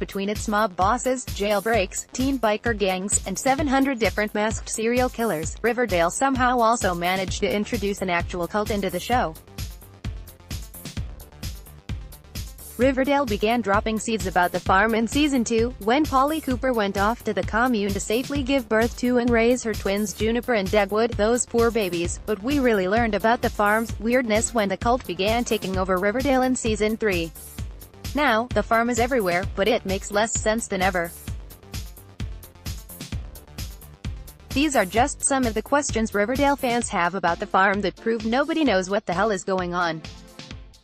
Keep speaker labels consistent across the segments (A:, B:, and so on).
A: between its mob bosses, jailbreaks, teen biker gangs, and 700 different masked serial killers, Riverdale somehow also managed to introduce an actual cult into the show. Riverdale began dropping seeds about the farm in Season 2, when Polly Cooper went off to the commune to safely give birth to and raise her twins Juniper and Dagwood, those poor babies, but we really learned about the farm's weirdness when the cult began taking over Riverdale in Season 3. Now, the farm is everywhere, but it makes less sense than ever. These are just some of the questions Riverdale fans have about the farm that prove nobody knows what the hell is going on.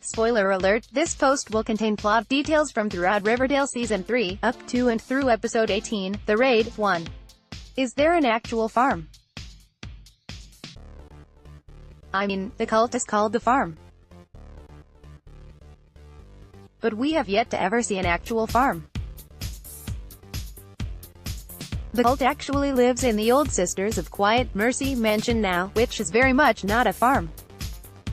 A: Spoiler alert, this post will contain plot details from throughout Riverdale Season 3, up to and through Episode 18, The Raid. 1. Is there an actual farm? I mean, the cult is called the farm. But we have yet to ever see an actual farm. The cult actually lives in the old Sisters of Quiet Mercy mansion now, which is very much not a farm.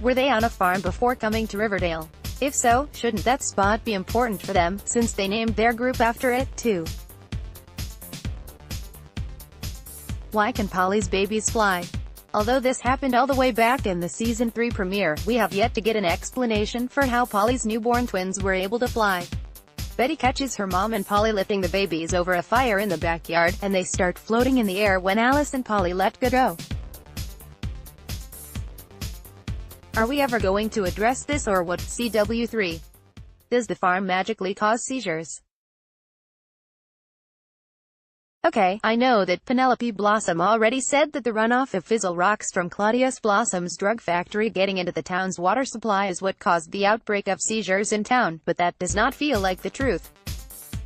A: Were they on a farm before coming to Riverdale? If so, shouldn't that spot be important for them, since they named their group after it, too? Why can Polly's babies fly? Although this happened all the way back in the Season 3 premiere, we have yet to get an explanation for how Polly's newborn twins were able to fly. Betty catches her mom and Polly lifting the babies over a fire in the backyard, and they start floating in the air when Alice and Polly let go. Are we ever going to address this or what? CW3. Does the farm magically cause seizures? Okay, I know that Penelope Blossom already said that the runoff of Fizzle rocks from Claudius Blossom's drug factory getting into the town's water supply is what caused the outbreak of seizures in town, but that does not feel like the truth.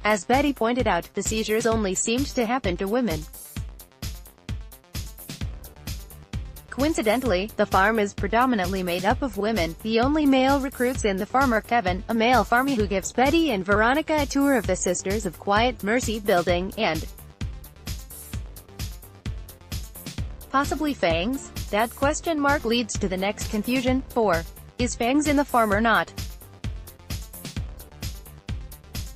A: As Betty pointed out, the seizures only seemed to happen to women. Coincidentally, the farm is predominantly made up of women. The only male recruits in the farm are Kevin, a male farmie who gives Betty and Veronica a tour of the Sisters of Quiet Mercy building, and possibly Fangs? That question mark leads to the next confusion. 4. Is Fangs in the farm or not?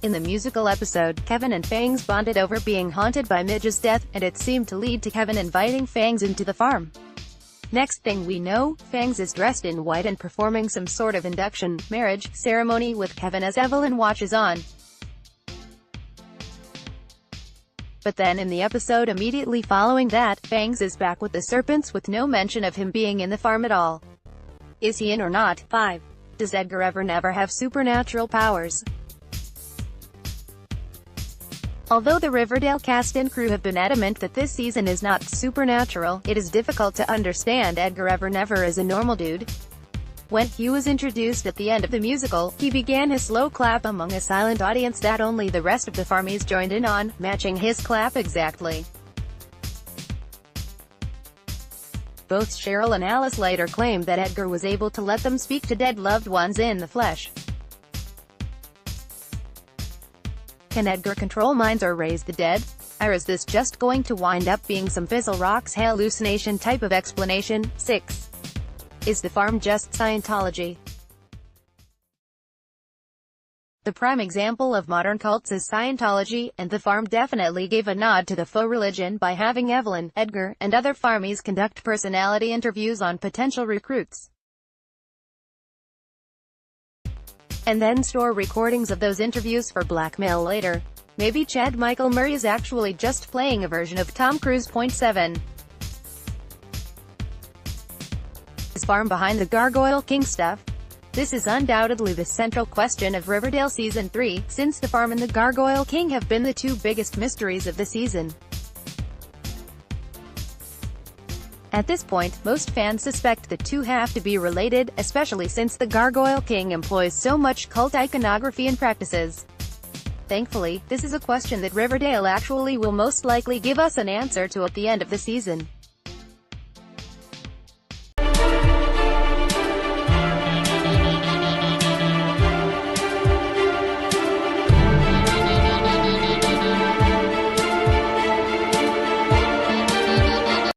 A: In the musical episode, Kevin and Fangs bonded over being haunted by Midge's death, and it seemed to lead to Kevin inviting Fangs into the farm. Next thing we know, Fangs is dressed in white and performing some sort of induction, marriage, ceremony with Kevin as Evelyn watches on. But then in the episode immediately following that, Fangs is back with the serpents with no mention of him being in the farm at all. Is he in or not? 5. Does Edgar ever never have supernatural powers? Although the Riverdale cast and crew have been adamant that this season is not supernatural, it is difficult to understand Edgar ever never as a normal dude. When he was introduced at the end of the musical, he began his slow clap among a silent audience that only the rest of the farmies joined in on, matching his clap exactly. Both Cheryl and Alice later claimed that Edgar was able to let them speak to dead loved ones in the flesh. Can Edgar control minds or raise the dead? Or is this just going to wind up being some Fizzle Rocks hallucination type of explanation? 6. Is the farm just Scientology? The prime example of modern cults is Scientology, and the farm definitely gave a nod to the faux religion by having Evelyn, Edgar, and other farmies conduct personality interviews on potential recruits, and then store recordings of those interviews for blackmail later. Maybe Chad Michael Murray is actually just playing a version of Tom Cruise. 7. Is farm behind the Gargoyle King stuff? This is undoubtedly the central question of Riverdale Season 3, since the farm and the Gargoyle King have been the two biggest mysteries of the season. At this point, most fans suspect the two have to be related, especially since the Gargoyle King employs so much cult iconography and practices. Thankfully, this is a question that Riverdale actually will most likely give us an answer to at the end of the season.